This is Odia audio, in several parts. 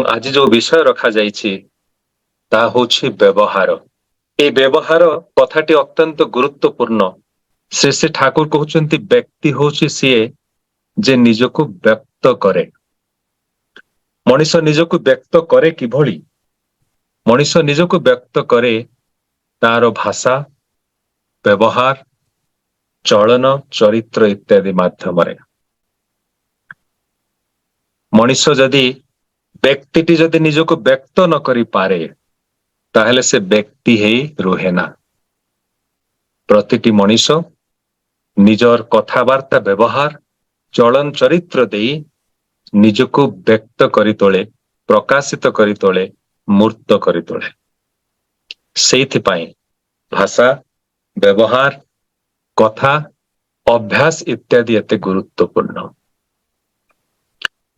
आज जो विषय रखा जाइछि ता होछि व्यवहार। ए व्यवहार कथाटी अत्यंत गुरुत्वपूर्ण। श्री श्री ठाकुर कहउचंती व्यक्ति होछि सिए जे निजको व्यक्त करे। मनीष निजको व्यक्त करे किभଳି? मनीष निजको व्यक्त करे तार भाषा, व्यवहार, चलन, चरित्र इत्यादि माध्यमरे। मनीष जदि व्यक्तिटी जदि निजको व्यक्त न करि पारे ताहेले से व्यक्ति हेई रुहे ना। प्रतिटी मनीष निजर कथावार्ता, व्यवहार, चलन, चरित्र देई निजको व्यक्त करि तोले, प्रकाशित करि तोले, मूर्त करि तोले। सेइथि पई भाषा, व्यवहार, कथा, अभ्यास इत्यादि एते गुरुत्वपूर्ण।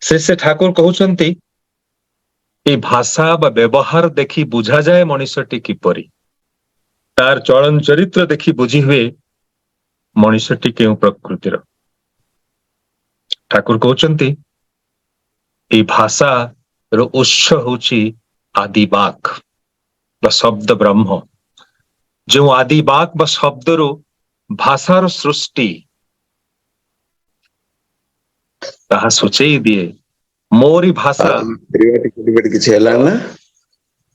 श्री ठाकुर कहउचंती ए भाषा बा व्यवहार देखि बुझा जाए मनीषटी किपरि, तार चलन चरित्र देखि बुझी हुए मनीषटी केउ प्रकृतिर। ठाकुर कहउचंती ए भाषा रो उत्स होछि आदिवाक बा शब्द ब्रह्म। जो आदिवाक बा शब्द रो भाषार सृष्टि ताहा सुचेई दिए मोरी भाषा। टिकेट किछि हला ना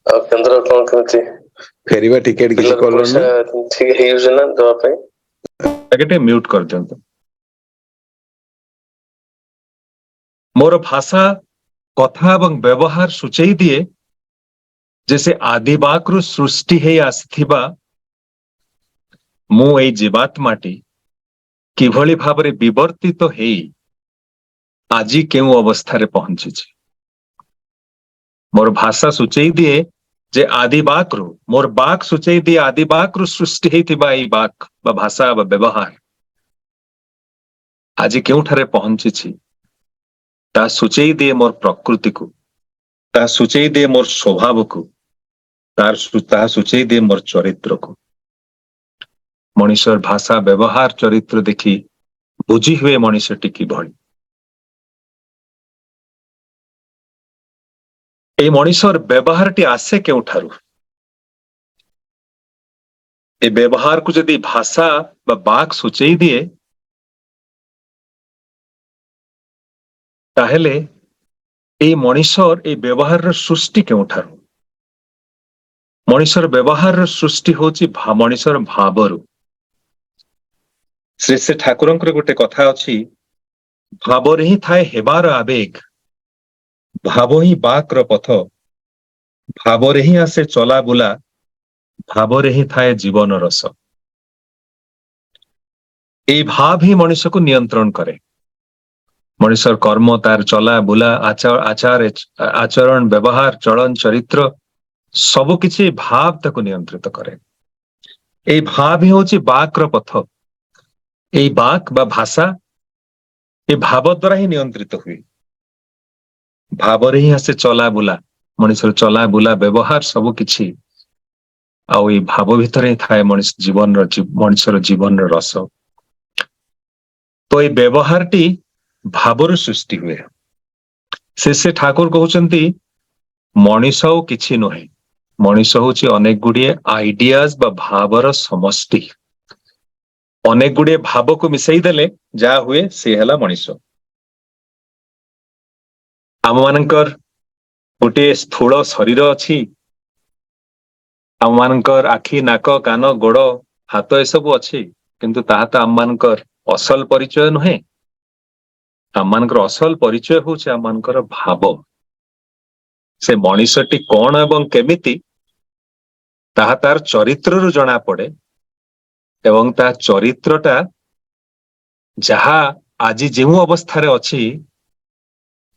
केंद्र कोन केमति फेरिबा टिकेट किछि करलो ना ठीक है यूज ना दवा पे टिकेट म्यूट कर दियंतु। मोर भाषा, कथा एवं व्यवहार सुचेई दिए जैसे आदिवाकरु सृष्टि हेई आसिथिबा मु एई जीवात्माटी किभଳି भाबरे विवर्तित हेई आजी केउ अवस्था रे पहुंचीछि। मोर भाषा सुचेई दिए जे आदिवाकरु, मोर बाक सुचेई दिए आदिवाकरु सृष्टि हेइथिबा एई बाक बा भाषा बा व्यवहार आजी केउठारे पहुंचीछि ता सुचेई दिए मोर प्रकृति को, ता सुचेई दिए मोर स्वभाव को, ता सुचेई दिए मोर चरित्र को। मनीषर भाषा, व्यवहार, चरित्र देखि बुझी हुए मनीषटी किभଳି। ए मनीषर व्यवहारटी आसे केउठारु? ए व्यवहार को जदि भाषा बा बाक सुचेई दिए ताहेले ए मनीषर ए व्यवहार सृष्टि केउठारु? मनीषर व्यवहार सृष्टि होछि मनीषर भावरु। श्री श्री ठाकुरंकर गोटे कथा अछि, भावरे ही थाए हेबार आवेग, भाव ही बाक्र पथ, भावरे ही आसे चला बुला, भावरे ही थाए जीवन रस। ए भाव ही मनुष्य को नियंत्रण करे। मनुष्यर कर्म, तार चला बुला, आचरण, व्यवहार, चलन, चरित्र सबु किछि भाव ताको नियंत्रित करे। ए भाव ही होछि बाक्र पथ। ए बाक बा भाषा ए भाव द्वारा ही नियंत्रित हुए। भावरे ही आसे चला बुला, मनुष्यर चला बुला, व्यवहार सबु किछि आउ ए भाव भितर ही थाए मनुष्यर जीवन रस। तो ए व्यवहारटी भावर सृष्टि हुए। से ठाकुर कहउचंती मनीष हो किछि नहे, मनीष होछि अनेक गुड़िए आइडियाज बा भावर समष्टि। अनेक गुड़िए भाव को मिसई देले जा हुए से हला मनीष। आम मानकर गोटे स्थूल शरीर अछि, आम मानकर आखि, नाक, कान, गोड़, हाथ ए सब अछि, किंतु ताहा त आम मानकर असल परिचय नहे। आम मानकर असल परिचय होछि आम मानकर भाव। से मनीषटी कौन एवं केमिति ताहा तार चरित्ररु जଣା पड़े एवं ता चरित्रटा जहा आजी जेउ अवस्था अछि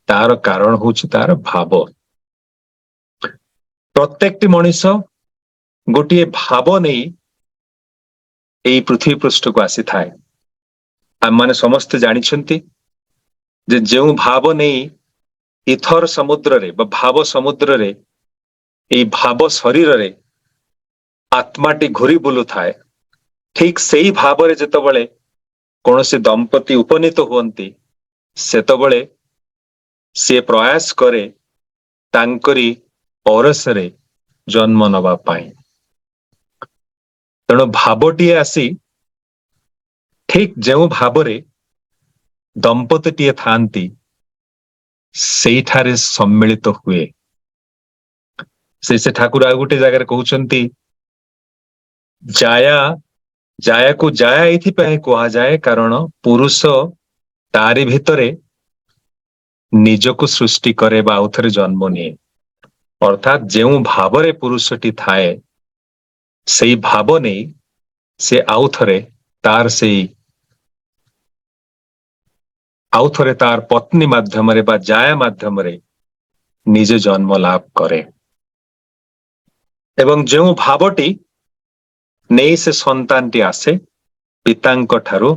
तार कारण होछि तार भाव। प्रत्येकटी मनीष गोटे भाव नहीं एई पृथ्वी पृष्ठ को आसी थाए। आम माने समस्त जानिछंती जे जेउ भाव नहीं इथर समुद्र रे बा भाव समुद्र रे एई भाव शरीर रे आत्माटी घुरी बुलु थाए, ठीक सेई भाव रे जेतबळे कोनोसी दंपति उपनीत हुअंती सेतबळे से प्रयास करे ତାଙ୍କରି ପରଶରେ ଜନ୍ମ ନେବା ପାଇଁ। ତେଣୁ ଭାବଟିଏ ଆସି ଠିକ ଯେଉଁ ଭାବରେ ଦମ୍ପତିଟିଏ ଥାନ୍ତି ସେଇଠାରେ ସମ୍ମିଳିତ ହୁଏ। ସେ ଠାକୁର ଆଉ ଗୋଟେ ଜାଗାରେ କହୁଛନ୍ତି, ଜାୟାକୁ ଜାୟା ଏଇଥିପାଇଁ କୁହାଯାଏ କାରଣ ପୁରୁଷ ତାରି ଭିତରେ ନିଜକୁ ସୃଷ୍ଟି କରେ ବା ଆଉଥରେ ଜନ୍ମ ନିଏ। ଅର୍ଥାତ୍ ଯେଉଁ ଭାବରେ ପୁରୁଷଟି ଥାଏ ସେଇ ଭାବ ନେଇ ସେ ଆଉଥରେ ତାର ପତ୍ନୀ ମାଧ୍ୟମରେ ବା ଜାୟା ମାଧ୍ୟମରେ ନିଜେ ଜନ୍ମ ଲାଭ କରେ। ଏବଂ ଯେଉଁ ଭାବଟି ନେଇ ସେ ସନ୍ତାନଟି ଆସେ ପିତାଙ୍କ ଠାରୁ,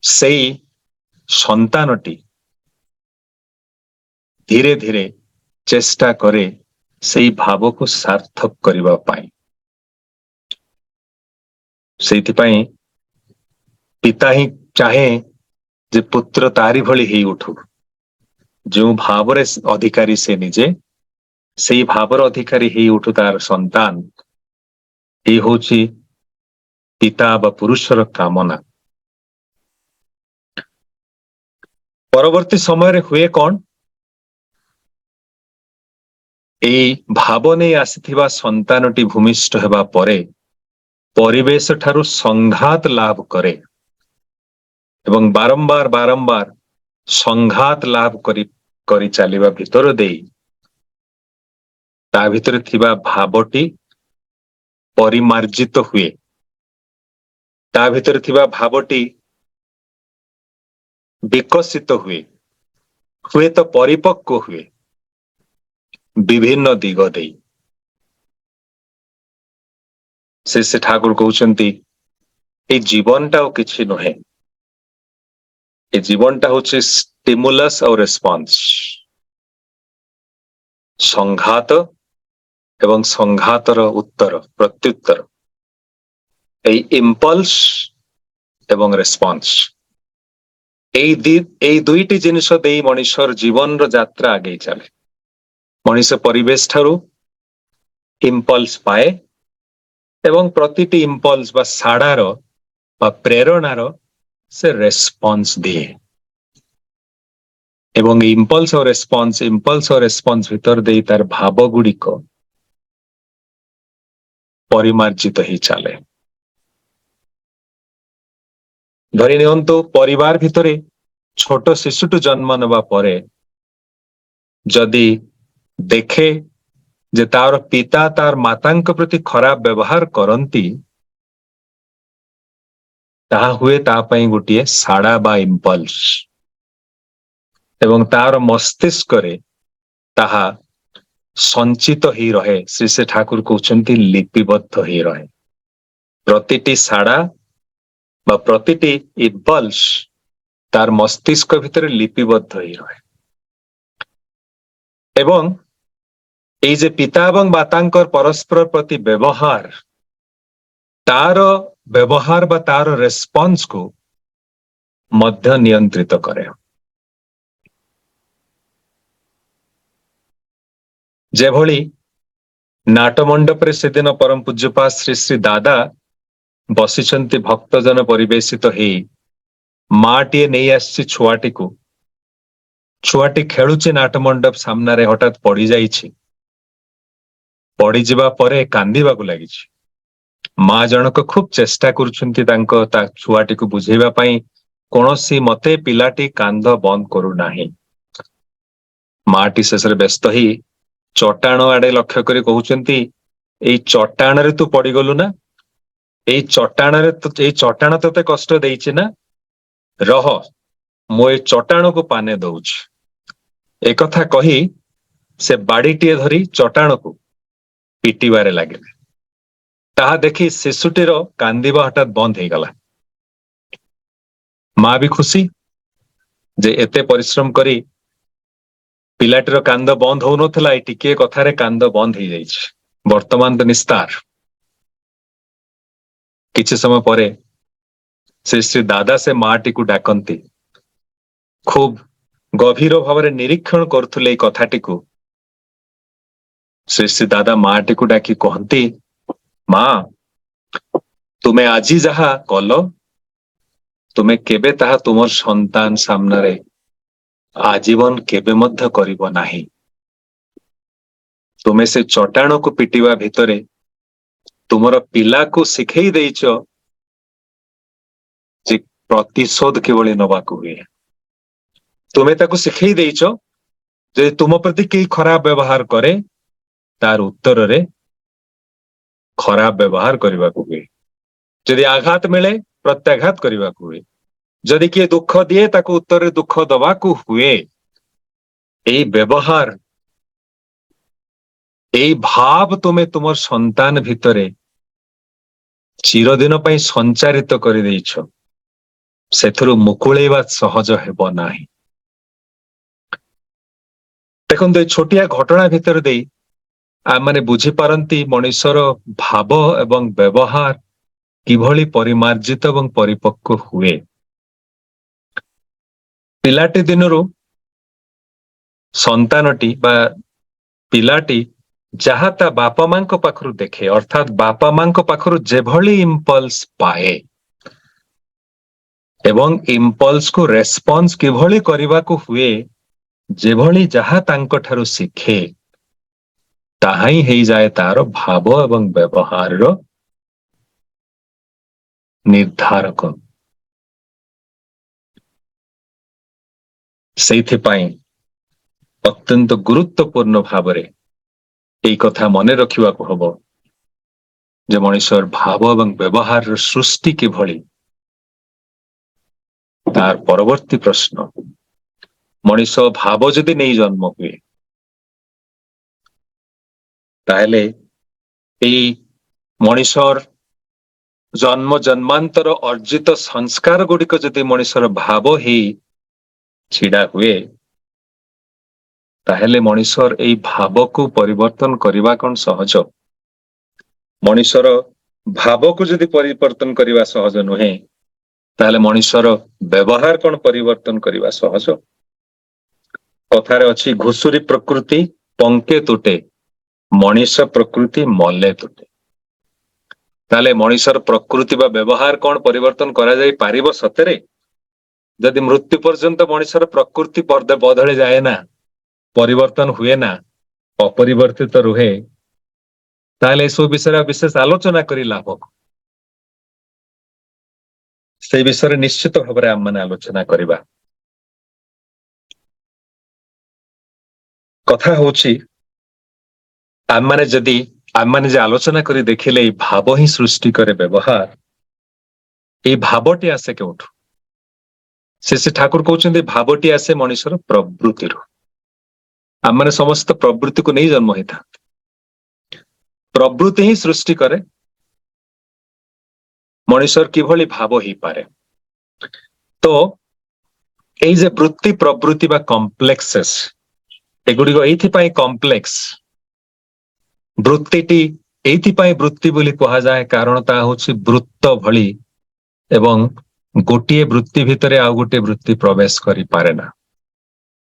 ସେଇ ସନ୍ତାନଟି ଧୀରେ ଧୀରେ ଚେଷ୍ଟା କରେ ସେଇ ଭାବକୁ ସାର୍ଥକ କରିବା ପାଇଁ। ସେଇଥିପାଇଁ ପିତା ହିଁ ଚାହେଁ ଯେ ପୁତ୍ର ତାରି ଭଳି ହେଇ ଉଠୁ। ଯେଉଁ ଭାବରେ ଅଧିକାରୀ ସେ ନିଜେ, ସେଇ ଭାବର ଅଧିକାରୀ ହେଇ ଉଠୁ ତାର ସନ୍ତାନ। ଏଇ ହଉଛି ପିତା ବା ପୁରୁଷର କାମନା। ପରବର୍ତ୍ତୀ ସମୟରେ ହୁଏ କଣ? ଏଇ ଭାବ ନେଇ ଆସିଥିବା ସନ୍ତାନଟି ଭୂମିଷ୍ଠ ହେବା ପରେ ପରିବେଶ ଠାରୁ ସଂଘାତ ଲାଭ କରେ ଏବଂ ବାରମ୍ବାର ସଂଘାତ ଲାଭ କରି ଚାଲିବା ଭିତର ଦେଇ ତା ଭିତରେ ଥିବା ଭାବଟି ପରିମାର୍ଜିତ ହୁଏ। ତା ଭିତରେ ଥିବା ଭାବଟି ବିକଶିତ ହୁଏ, ହୁଏତ ପରିପକ୍ୱ ହୁଏ ବିଭିନ୍ନ ଦିଗ ଦେଇ। ସେ ଠାକୁର କହୁଛନ୍ତି ଏଇ ଜୀବନଟା ଆଉ କିଛି ନୁହେଁ, ଏ ଜୀବନଟା ହଉଛି ଷ୍ଟିମୁଲସ୍ ଆଉ ରେସ୍ପନ୍ସ। ସଂଘାତ ଏବଂ ସଂଘାତର ଉତ୍ତର ପ୍ରତ୍ୟୁତ୍ତର, ଏଇ ଇମ୍ପଲ୍ସ ଏବଂ ରେସ୍ପନ୍ସ, ଏଇ ଦୁଇଟି ଜିନିଷ ଦେଇ ମଣିଷର ଜୀବନର ଯାତ୍ରା ଆଗେଇ ଚାଲେ। ମଣିଷ ପରିବେଶ ଠାରୁ ଇମ୍ପଲ୍ସ ପାଏ ଏବଂ ପ୍ରତିଟି ଇମ୍ପଲ୍ସ ବା ସାଡ଼ାର ବା ପ୍ରେରଣାର ସେ ରେସ୍ପନ୍ସ ଦିଏ ଏବଂ ଇମ୍ପଲ୍ସ ଆଉ ରେସ୍ପନ୍ସ ଭିତର ଦେଇ ତାର ଭାବ ଗୁଡ଼ିକ ପରିମାର୍ଜିତ ହେଇ ଚାଲେ। ଧରି ନିଅନ୍ତୁ ପରିବାର ଭିତରେ ଛୋଟ ଶିଶୁଟି ଜନ୍ମ ନେବା ପରେ ଯଦି ଦେଖେ ଯେ ତାର ପିତା ତାର ମାତାଙ୍କ ପ୍ରତି ଖରାପ ବ୍ୟବହାର କରନ୍ତି, ତାହା ହୁଏ ତା ପାଇଁ ଗୋଟିଏ ସାଡ଼ା ବା ଇମ୍ପଲ୍ସ ଏବଂ ତାର ମସ୍ତିଷ୍କରେ ତାହା ସଞ୍ଚିତ ହେଇ ରହେ। ଶ୍ରୀ ଠାକୁର କହୁଛନ୍ତି ଲିପିବଦ୍ଧ ହେଇ ରହେ। ପ୍ରତିଟି ସାଡ଼ା ବା ପ୍ରତିଟି ଇମ୍ପଲ୍ସ ତାର ମସ୍ତିଷ୍କ ଭିତରେ ଲିପିବଦ୍ଧ ହେଇ ରହେ ଏବଂ ଏଇ ଯେ ପିତା ଏବଂ ମାତାଙ୍କର ପରସ୍ପର ପ୍ରତି ବ୍ୟବହାର, ତାର ବ୍ୟବହାର ବା ତାର ରେସ୍ପନ୍ସକୁ ମଧ୍ୟ ନିୟନ୍ତ୍ରିତ କରେ। ଯେଭଳି ନାଟମଣ୍ଡପରେ ସେଦିନ ପରମ ପୂଜ୍ୟପାଦ ଶ୍ରୀ ଶ୍ରୀ ଦାଦା ବସିଛନ୍ତି ଭକ୍ତଜନ ପରିବେଶିତ ହେଇ, ମାଟିଏ ନେଇ ଆସିଛି ଛୁଆଟିକୁ, ଛୁଆଟି ଖେଳୁଛି ନାଟମଣ୍ଡପ ସାମ୍ନାରେ, ହଠାତ୍ ପଡିଯାଇଛି, ପଡିଯିବା ପରେ କାନ୍ଦିବାକୁ ଲାଗିଛି। ମା ଜଣକ ଖୁବ ଚେଷ୍ଟା କରୁଛନ୍ତି ତା ଛୁଆଟିକୁ ବୁଝେଇବା ପାଇଁ, କୌଣସି ମତେ ପିଲାଟି କାନ୍ଦ ବନ୍ଦ କରୁନାହିଁ। ମାଟି ଶେଷରେ ବ୍ୟସ୍ତ ହେଇ ଚଟାଣ ଆଡେ ଲକ୍ଷ୍ୟ କରି କହୁଛନ୍ତି, ଏଇ ଚଟାଣରେ ତୁ ପଡିଗଲୁ ନା, ଏଇ ଚଟାଣ ତତେ କଷ୍ଟ ଦେଇଛି ନା, ରହ ମୁଁ ଏଇ ଚଟାଣକୁ ପାନେ ଦଉଛି। ଏକଥା କହି ସେ ବାଡିଟିଏ ଧରି ଚଟାଣକୁ ପିଟିବାରେ ଲାଗିଲେ। ତାହା ଦେଖି ଶିଶୁଟିର କାନ୍ଦିବା ହଠାତ୍ ବନ୍ଦ ହେଇଗଲା। ମା ବି ଖୁସି ଯେ ଏତେ ପରିଶ୍ରମ କରି ପିଲାଟିର କାନ୍ଦ ବନ୍ଦ ହଉନଥିଲା, ଏଇ ଟିକିଏ କଥାରେ କାନ୍ଦ ବନ୍ଦ ହେଇଯାଇଛି, ବର୍ତ୍ତମାନ ତ ନିସ୍ତାର। କିଛି ସମୟ ପରେ ଶ୍ରୀ ଶ୍ରୀ ଦାଦା ସେ ମାଟିକୁ ଡାକନ୍ତି, ଖୁବ ଗଭୀର ଭାବରେ ନିରୀକ୍ଷଣ କରୁଥିଲେ ଏଇ କଥାଟିକୁ। ଶ୍ରୀ ଦାଦା ମାଟିକୁ ଡାକି କହନ୍ତି, ମା, ତୁମେ ଆଜି ଯାହା କଲ ତୁମେ କେବେ ତାହା ତୁମର ସନ୍ତାନ ସାମ୍ନାରେ ଆଜୀବନ କେବେ ମଧ୍ୟ କରିବ ନାହିଁ। ତୁମେ ସେ ଚଟାଣକୁ ପିଟିବା ଭିତରେ ତୁମର ପିଲାକୁ ଶିଖେଇ ଦେଇଛ ଯେ ପ୍ରତିଶୋଧ କିଭଳି ନବାକୁ ହୁଏ। ତୁମେ ତାକୁ ଶିଖେଇ ଦେଇଛ ଯେ ତୁମ ପ୍ରତି କେହି ଖରାପ ବ୍ୟବହାର କରେ ତାର ଉତ୍ତରରେ ଖରାପ ବ୍ୟବହାର କରିବାକୁ ହୁଏ। ଯଦି ଆଘାତ ମିଳେ ପ୍ରତ୍ୟାଘାତ କରିବାକୁ ହୁଏ। ଯଦି କିଏ ଦୁଃଖ ଦିଏ ତାକୁ ଉତ୍ତରରେ ଦୁଃଖ ଦବାକୁ ହୁଏ। ଏଇ ବ୍ୟବହାର, ଏଇ ଭାବ ତୁମେ ତୁମର ସନ୍ତାନ ଭିତରେ ଚିରଦିନ ପାଇଁ ସଞ୍ଚାରିତ କରିଦେଇଛ। ସେଥିରୁ ମୁକୁଳେଇବା ସହଜ ହେବ ନାହିଁ। ଦେଖନ୍ତୁ, ଏଇ ଛୋଟିଆ ଘଟଣା ଭିତରେ ଦେଇ ଆମମାନେ ବୁଝିପାରନ୍ତି ମଣିଷର ଭାବ ଏବଂ ବ୍ୟବହାର କିଭଳି ପରିମାର୍ଜିତ ଏବଂ ପରିପକ୍ୱ ହୁଏ। ପିଲାଟି ଦିନରୁ ସନ୍ତାନଟି ବା ପିଲାଟି ଯାହା ତା ବାପା ମାଙ୍କ ପାଖରୁ ଦେଖେ, ଅର୍ଥାତ୍ ବାପା ମାଙ୍କ ପାଖରୁ ଯେଭଳି ଇମ୍ପଲ୍ସ ପାଏ ଏବଂ ଇମ୍ପଲ୍ସକୁ ରେସ୍ପନ୍ସ କିଭଳି କରିବାକୁ ହୁଏ, ଯେଭଳି ଯାହା ତାଙ୍କ ଠାରୁ ଶିଖେ, ତାହା ହିଁ ହେଇଯାଏ ତାର ଭାବ ଏବଂ ବ୍ୟବହାରର ନିର୍ଦ୍ଧାରକ। ସେଇଥିପାଇଁ ଅତ୍ୟନ୍ତ ଗୁରୁତ୍ୱପୂର୍ଣ୍ଣ ଭାବରେ ଏଇ କଥା ମନେ ରଖିବାକୁ ହବ ଯେ ମଣିଷର ଭାବ ଏବଂ ବ୍ୟବହାରର ସୃଷ୍ଟି କିଭଳି। ତାର ପରବର୍ତ୍ତୀ ପ୍ରଶ୍ନ, ମଣିଷ ଭାବ ଯଦି ନେଇ ଜନ୍ମ ହୁଏ ତାହେଲେ ଏଇ ମଣିଷର ଜନ୍ମ ଜନ୍ମାନ୍ତର ଅର୍ଜିତ ସଂସ୍କାର ଗୁଡିକ ଯଦି ମଣିଷର ଭାବ ହେଇ ଛିଡା ହୁଏ, ତାହେଲେ ମଣିଷର ଏଇ ଭାବକୁ ପରିବର୍ତ୍ତନ କରିବା କଣ ସହଜ? ମଣିଷର ଭାବକୁ ଯଦି ପରିବର୍ତ୍ତନ କରିବା ସହଜ ନୁହେଁ, ତାହେଲେ ମଣିଷର ବ୍ୟବହାର କଣ ପରିବର୍ତ୍ତନ କରିବା ସହଜ? କଥାରେ ଅଛି, ଘୁଷୁରୀ ପ୍ରକୃତି ପଙ୍କେ ତୁଟେ, ମଣିଷ ପ୍ରକୃତି ମଲେ ତୁଟେ। ତାହେଲେ ମଣିଷର ପ୍ରକୃତି ବା ବ୍ୟବହାର କଣ ପରିବର୍ତ୍ତନ କରାଯାଇ ପାରିବ ସତରେ? ଯଦି ମୃତ୍ୟୁ ପର୍ଯ୍ୟନ୍ତ ମଣିଷର ପ୍ରକୃତି ବଦଳି ଯାଏ ନା, ପରିବର୍ତ୍ତନ ହୁଏ ନା, ଅପରିବର୍ତ୍ତିତ ରୁହେ, ତାହେଲେ ଏସବୁ ବିଷୟରେ ବିଶେଷ ଆଲୋଚନା କରି ଲାଭ। ସେଇ ବିଷୟରେ ନିଶ୍ଚିତ ଭାବରେ ଆମମାନେ ଆଲୋଚନା କରିବା। କଥା ହଉଛି, ଆମମାନେ ଯେ ଆଲୋଚନା କରି ଦେଖିଲେ ଏଇ ଭାବ ହିଁ ସୃଷ୍ଟି କରେ ବ୍ୟବହାର, ଏଇ ଭାବଟି ଆସେ କେଉଁଠୁ? ଶ୍ରୀ ଠାକୁର କହୁଛନ୍ତି ଭାବଟି ଆସେ ମଣିଷର ପ୍ରବୃତ୍ତିରୁ। ଆମମାନେ ସମସ୍ତ ପ୍ରବୃତ୍ତିକୁ ନେଇ ଜନ୍ମ ହେଇଥାନ୍ତି। ପ୍ରବୃତ୍ତି ହିଁ ସୃଷ୍ଟି କରେ ମଣିଷର କିଭଳି ଭାବ ହେଇପାରେ। ତ ଏଇ ଯେ ବୃତ୍ତି ପ୍ରବୃତ୍ତି ବା କମ୍ପ୍ଲେକ୍ସେସ୍, ଏଗୁଡିକ ଏଇଥିପାଇଁ କମ୍ପ୍ଲେକ୍ସ। ବୃତ୍ତିଟି ଏଇଥିପାଇଁ ବୃତ୍ତି ବୋଲି କୁହାଯାଏ କାରଣ ତାହା ହଉଛି ବୃତ୍ତ ଭଳି ଏବଂ ଗୋଟିଏ ବୃତ୍ତି ଭିତରେ ଆଉ ଗୋଟିଏ ବୃତ୍ତି ପ୍ରବେଶ କରିପାରେ ନା।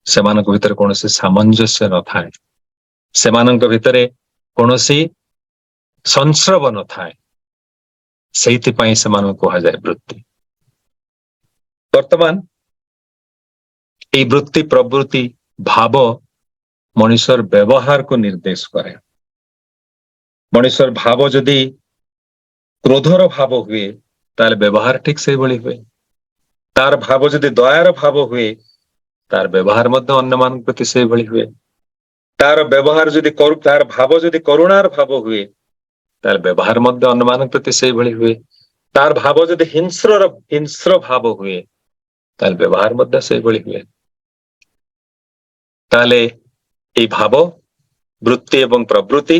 ସେମାନଙ୍କ ଭିତରେ କୌଣସି ସାମଞ୍ଜସ୍ୟ ନଥାଏ, ସେମାନଙ୍କ ଭିତରେ କୌଣସି ସଂସ୍ରବ ନଥାଏ, ସେଇଥିପାଇଁ ସେମାନଙ୍କୁ କୁହାଯାଏ ବୃତ୍ତି। ବର୍ତ୍ତମାନ ଏଇ ବୃତ୍ତି ପ୍ରବୃତ୍ତି ଭାବ ମଣିଷର ବ୍ୟବହାରକୁ ନିର୍ଦ୍ଦେଶ କରେ। ମଣିଷର ଭାବ ଯଦି କ୍ରୋଧର ଭାବ ହୁଏ ତାହେଲେ ବ୍ୟବହାର ଠିକ ସେଇଭଳି ହୁଏ। ତାର ଭାବ ଯଦି ଦୟାର ଭାବ ହୁଏ ତାର ବ୍ୟବହାର ମଧ୍ୟ ଅନ୍ୟମାନଙ୍କ ପ୍ରତି ସେଇଭଳି ହୁଏ। ତାର ଭାବ ଯଦି କରୁଣାର ଭାବ ହୁଏ ତାର ବ୍ୟବହାର ମଧ୍ୟ ଅନ୍ୟମାନଙ୍କ ପ୍ରତି ସେଇଭଳି ହୁଏ। ତାର ଭାବ ଯଦି ହିଂସ୍ର ଭାବ ହୁଏ ତାହେଲେ ବ୍ୟବହାର ମଧ୍ୟ ସେଇଭଳି ହୁଏ। ତାହେଲେ ଏଇ ଭାବ, ବୃତ୍ତି ଏବଂ ପ୍ରବୃତ୍ତି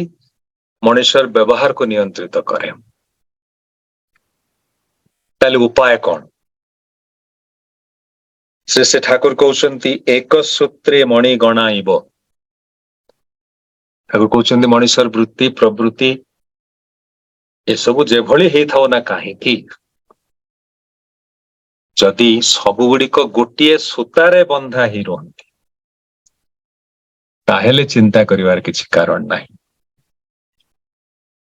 ମଣିଷର ବ୍ୟବହାରକୁ ନିୟନ୍ତ୍ରିତ କରେ। ତାହେଲେ ଉପାୟ କଣ? ଶ୍ରୀ ଠାକୁର କହୁଛନ୍ତି, ଏକ ସୂତ୍ରେ ମଣି ଗଣାଇବ। ଠାକୁର କହୁଛନ୍ତି ମଣିଷର ବୃତ୍ତି ପ୍ରବୃତ୍ତି ଏସବୁ ଯେଭଳି ହେଇଥାଉ ନା କାହିଁକି, ଯଦି ସବୁଗୁଡ଼ିକ ଗୋଟିଏ ସୂତାରେ ବନ୍ଧା ହେଇ ରୁହନ୍ତି ତାହେଲେ ଚିନ୍ତା କରିବାର କିଛି କାରଣ ନାହିଁ।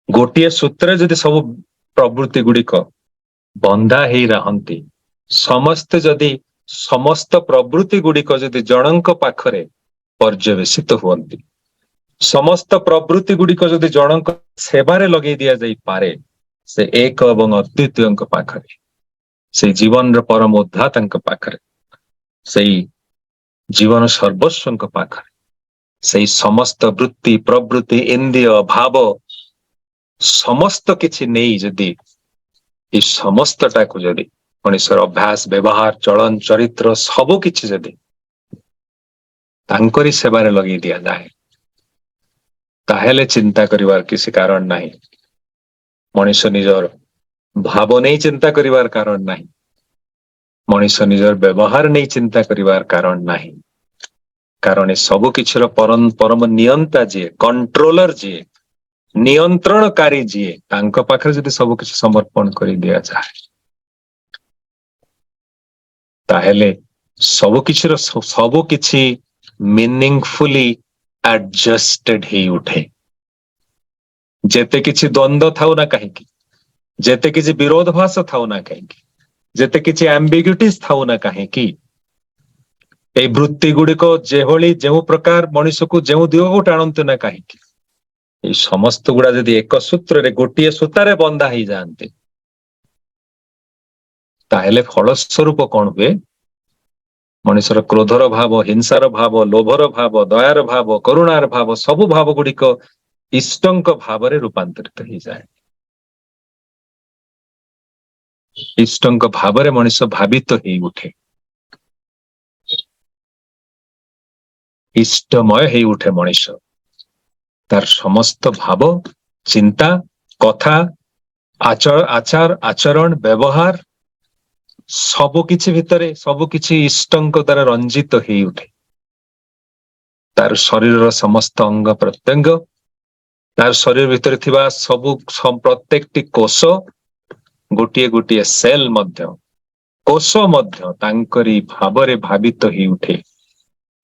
ଗୋଟିଏ ସୂତ୍ରରେ ଯଦି ସବୁ ପ୍ରବୃତ୍ତି ଗୁଡ଼ିକ ବନ୍ଧା ହେଇ ରହନ୍ତି, ସମସ୍ତେ ଯଦି ସମସ୍ତ ପ୍ରବୃତ୍ତି ଗୁଡ଼ିକ ଯଦି ଜଣଙ୍କ ପାଖରେ ପର୍ଯ୍ୟବେସିତ ହୁଅନ୍ତି, ସମସ୍ତ ପ୍ରବୃତ୍ତି ଗୁଡ଼ିକ ଯଦି ଜଣଙ୍କ ସେବାରେ ଲଗେଇ ଦିଆଯାଇପାରେ, ସେ ଏକ ଏବଂ ଅଦ୍ୱିତୀୟଙ୍କ ପାଖରେ, ସେଇ ଜୀବନର ପରମ ଉଦ୍ଧାତାଙ୍କ ପାଖରେ, ସେଇ ଜୀବନ ସର୍ବସ୍ୱଙ୍କ ପାଖରେ, ସେଇ ସମସ୍ତ ବୃତ୍ତି ପ୍ରବୃତ୍ତି ଇନ୍ଦ୍ରିୟ ଭାବ ସମସ୍ତ କିଛି ନେଇ ଯଦି এই ସମସ୍ତଟାକୁ ଯଦି ମଣିଷର ଅଭ୍ୟାସ ବ୍ୟବହାର ଚଳନ ଚରିତ୍ର ସବୁ କିଛି ଯଦି ତାଙ୍କରି ସେବାରେ ଲଗେଇ ଦିଆଯାଏ ତାହେଲେ ଚିନ୍ତା କରିବାର କିଛି କାରଣ ନାହିଁ। ମଣିଷ ନିଜର ଭାବ ନେଇ ଚିନ୍ତା କରିବାର କାରଣ ନାହିଁ, ମଣିଷ ନିଜର ବ୍ୟବହାର ନେଇ ଚିନ୍ତା କରିବାର କାରଣ ନାହିଁ। କାରଣ ଏ ସବୁ କିଛିର ପରମ ନିୟନ୍ତା ଯିଏ, କଣ୍ଟ୍ରୋଲର ଯିଏ, ନିୟନ୍ତ୍ରଣକାରୀ ଯିଏ, ତାଙ୍କ ପାଖରେ ଯଦି ସବୁ କିଛି ସମର୍ପଣ କରି ଦିଆଯାଏ ତାହେଲେ ସବୁ କିଛି ମିନିଂଫୁଲି ଆଡଜଷ୍ଟେଡ ହେଇ ଉଠେ। ଯେତେ କିଛି ଦ୍ୱନ୍ଦ୍ୱ ଥାଉ ନା କାହିଁକି, ଯେତେ କିଛି ବିରୋଧଭାସ ଥାଉ ନା କାହିଁକି, ଯେତେ କିଛି ଆମ୍ବିଗ୍ୟୁଟିସ୍ ଥାଉ ନା କାହିଁକି, এই ବୃତ୍ତି ଗୁଡ଼ିକ ଯେଭଳି ଯେଉଁ ପ୍ରକାର ମଣିଷକୁ ଯେଉଁ ଦିଗକୁ ଟାଣନ୍ତୁ ନା କାହିଁକି, এই ସମସ୍ତ ଗୁଡା ଯଦି ଏକ ସୂତ୍ରରେ ଗୋଟିଏ ସୂତାରେ ବନ୍ଧା ହେଇଯାଆନ୍ତି ତାହେଲେ ଫଳସ୍ୱରୂପ କଣ ହୁଏ? ମଣିଷର କ୍ରୋଧର ଭାବ, ହିଂସାର ଭାବ, ଲୋଭର ଭାବ, ଦୟାର ଭାବ, କରୁଣାର ଭାବ ସବୁ ଭାବ ଗୁଡ଼ିକ ଇଷ୍ଟଙ୍କ ଭାବରେ ରୂପାନ୍ତରିତ ହେଇଯାଏ। ଇଷ୍ଟଙ୍କ ଭାବରେ ମଣିଷ ଭାବିତ ହେଇ ଉଠେ, ଇଷ୍ଟମୟ ହେଇ ଉଠେ ମଣିଷ। ତାର ସମସ୍ତ ଭାବ ଚିନ୍ତା କଥା ଆଚାର ଆଚରଣ ବ୍ୟବହାର ସବୁ କିଛି ଭିତରେ ସବୁ କିଛି ଇଷ୍ଟଙ୍କ ଦ୍ୱାରା ରଞ୍ଜିତ ହେଇ ଉଠେ। ତାର ଶରୀରର ସମସ୍ତ ଅଙ୍ଗ ପ୍ରତ୍ୟଙ୍ଗ, ତାର ଶରୀର ଭିତରେ ଥିବା ସବୁ ପ୍ରତ୍ୟେକଟି କୋଷ, ଗୋଟିଏ ଗୋଟିଏ ସେଲ ମଧ୍ୟ, କୋଷ ମଧ୍ୟ ତାଙ୍କରି ଭାବରେ ଭାବିତ ହେଇ ଉଠେ,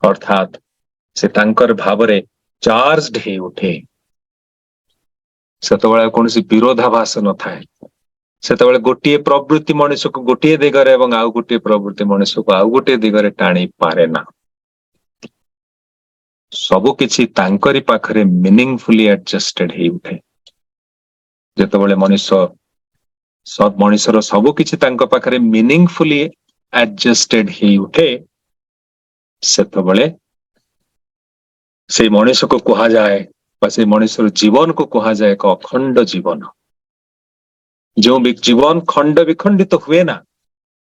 ଅର୍ଥାତ ସେ ତାଙ୍କର ଭାବରେ ଚାର୍ଜଡ ହେଇ ଉଠେ। ସେତେବେଳେ କୌଣସି ବିରୋଧାଭାସ ନଥାଏ। ସେତେବେଳେ ଗୋଟିଏ ପ୍ରବୃତ୍ତି ମଣିଷକୁ ଗୋଟିଏ ଦିଗରେ ଏବଂ ଆଉ ଗୋଟିଏ ପ୍ରବୃତ୍ତି ମଣିଷକୁ ଆଉ ଗୋଟିଏ ଦିଗରେ ଟାଣି ପାରେ ନା। ସବୁ କିଛି ତାଙ୍କରି ପାଖରେ ମିନିଂଫୁଲି ଆଡଜଷ୍ଟେଡ ହେଇ ଉଠେ। ଯେତେବେଳେ ମଣିଷର ସବୁ କିଛି ତାଙ୍କ ପାଖରେ ମିନିଂଫୁଲି ଆଡଜଷ୍ଟେଡ ହେଇ ଉଠେ, ସେତେବେଳେ ସେଇ ମଣିଷକୁ କୁହାଯାଏ ବା ସେଇ ମଣିଷର ଜୀବନକୁ କୁହାଯାଏ ଏକ ଅଖଣ୍ଡ ଜୀବନ। ଯେଉଁ ଜୀବନ ଖଣ୍ଡ ବିଖଣ୍ଡିତ ହୁଏ ନା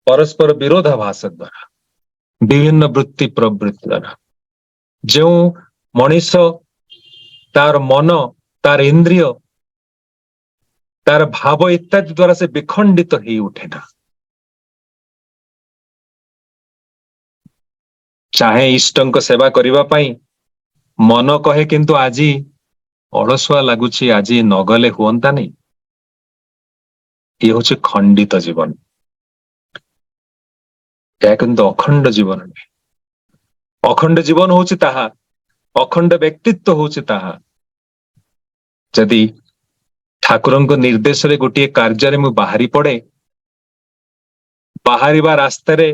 ପରସ୍ପର ବିରୋଧାଭାସ ଦ୍ୱାରା, ବିଭିନ୍ନ ବୃତ୍ତି ପ୍ରବୃତ୍ତି ଦ୍ୱାରା, ଯେଉଁ ମଣିଷ ତାର ମନ, ତାର ଇନ୍ଦ୍ରିୟ, ତାର ଭାବ ଇତ୍ୟାଦି ଦ୍ୱାରା ସେ ବିଖଣ୍ଡିତ ହେଇ ଉଠେ ନା। ଚାହେଁ ଇଷ୍ଟଙ୍କ ସେବା କରିବା ପାଇଁ, ମନ କହେ କିନ୍ତୁ ଆଜି ଅଳସୁଆ ଲାଗୁଛି, ଆଜି ନଗଲେ ହୁଅନ୍ତାନି। ଇଏ ହଉଛି ଖଣ୍ଡିତ ଜୀବନ, ଏହା କିନ୍ତୁ ଅଖଣ୍ଡ ଜୀବନ ନୁହେଁ। ଅଖଣ୍ଡ ଜୀବନ ହଉଛି ତାହା, ଅଖଣ୍ଡ ବ୍ୟକ୍ତିତ୍ୱ ହଉଛି ତାହା ଯଦି ଠାକୁରଙ୍କ ନିର୍ଦ୍ଦେଶରେ ଗୋଟିଏ କାର୍ଯ୍ୟରେ ମୁଁ ବାହାରି ପଡେ, ବାହାରିବା ରାସ୍ତାରେ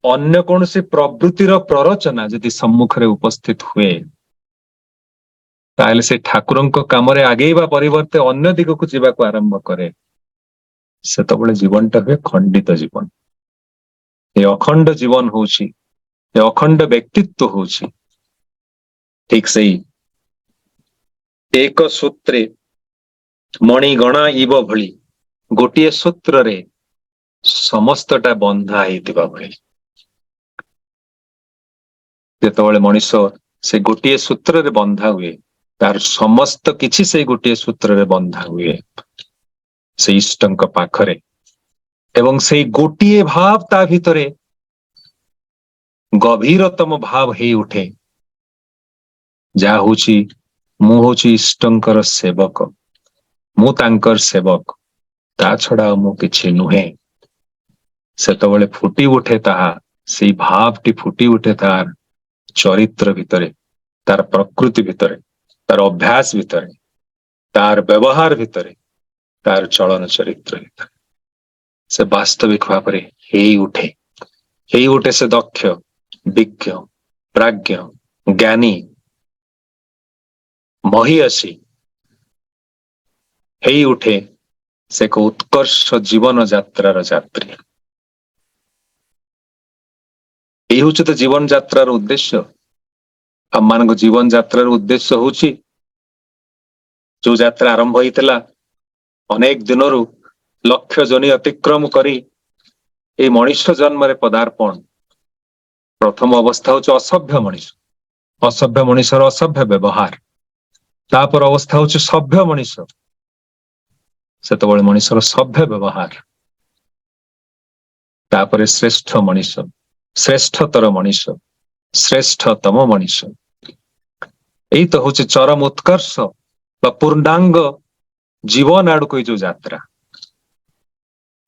ଅନ୍ୟ କୌଣସି ପ୍ରବୃତ୍ତିର ପ୍ରରୋଚନା ଯଦି ସମ୍ମୁଖରେ ଉପସ୍ଥିତ ହୁଏ, ତାହେଲେ ସେ ଠାକୁରଙ୍କ କାମରେ ଆଗେଇବା ପରିବର୍ତ୍ତେ ଅନ୍ୟ ଦିଗକୁ ଯିବାକୁ ଆରମ୍ଭ କରେ। ସେତେବେଳେ ଜୀବନଟା ହୁଏ ଖଣ୍ଡିତ ଜୀବନ। ଏ ଅଖଣ୍ଡ ଜୀବନ ହଉଛି, ଏ ଅଖଣ୍ଡ ବ୍ୟକ୍ତିତ୍ୱ ହଉଛି ଠିକ ସେଇ ଏକ ସୂତ୍ରେ ମଣିଗଣା ଇବ ଭଳି ଗୋଟିଏ ସୂତ୍ରରେ ସମସ୍ତଟା ବନ୍ଧା ହେଇଥିବା ଭଳି। ଯେତେବେଳେ ମଣିଷ ସେ ଗୋଟିଏ ସୂତ୍ରରେ ବନ୍ଧା ହୁଏ, ତାର ସମସ୍ତ କିଛି ସେଇ ଗୋଟିଏ ସୂତ୍ରରେ ବନ୍ଧା ହୁଏ, ସେ ଇଷ୍ଟଙ୍କ ପାଖରେ। ଏବଂ ସେଇ ଗୋଟିଏ ଭାବ ତା ଭିତରେ ଗଭୀରତମ ଭାବ ହେଇ ଉଠେ, ଯାହା ହଉଛି ମୁଁ ହଉଛି ଇଷ୍ଟଙ୍କର ସେବକ, ମୁଁ ତାଙ୍କର ସେବକ, ତା ଛଡା ଆଉ ମୁଁ କିଛି ନୁହେଁ। ସେତେବେଳେ ଫୁଟି ଉଠେ ତାହା, ସେଇ ଭାବଟି ଫୁଟି ଉଠେ ତାର ଚରିତ୍ର ଭିତରେ, ତାର ପ୍ରକୃତି ଭିତରେ, ତାର ଅଭ୍ୟାସ ଭିତରେ, ତାର ବ୍ୟବହାର ଭିତରେ, ତାର ଚଳନ ଚରିତ୍ର ଭିତରେ ସେ ବାସ୍ତବିକ ଭାବରେ ହେଇ ଉଠେ ସେ ଦକ୍ଷ, ବିଜ୍ଞ, ପ୍ରାଜ୍ଞ, ଜ୍ଞାନୀ, ମହିୟସୀ ହେଇ ଉଠେ ସେ ଏକ ଉତ୍କର୍ଷ ଜୀବନ ଯାତ୍ରାର ଯାତ୍ରୀ। ଏଇ ହଉଛି ତ ଜୀବନ ଯାତ୍ରାର ଉଦ୍ଦେଶ୍ୟ। ଆମମାନଙ୍କ ଜୀବନ ଯାତ୍ରାର ଉଦ୍ଦେଶ୍ୟ ହଉଛି ଯୋଉ ଯାତ୍ରା ଆରମ୍ଭ ହେଇଥିଲା ଅନେକ ଦିନରୁ ଲକ୍ଷ ଜନି ଅତିକ୍ରମ କରି ଏଇ ମଣିଷ ଜନ୍ମରେ ପଦାର୍ପଣ। ପ୍ରଥମ ଅବସ୍ଥା ହଉଛି ଅସଭ୍ୟ ମଣିଷ, ଅସଭ୍ୟ ମଣିଷର ଅସଭ୍ୟ ବ୍ୟବହାର। ତାପରେ ଅବସ୍ଥା ହଉଛି ସଭ୍ୟ ମଣିଷ, ସେତେବେଳେ ମଣିଷର ସଭ୍ୟ ବ୍ୟବହାର। ତାପରେ ଶ୍ରେଷ୍ଠ ମଣିଷ, ଶ୍ରେଷ୍ଠତର ମଣିଷ, ଶ୍ରେଷ୍ଠତମ ମଣିଷ। ଏଇ ତ ହଉଛି ଚରମ ଉତ୍କର୍ଷ ବା ପୂର୍ଣ୍ଣାଙ୍ଗ ଜୀବନ ଆଡକୁ ଏଇ ଯୋଉ ଯାତ୍ରା।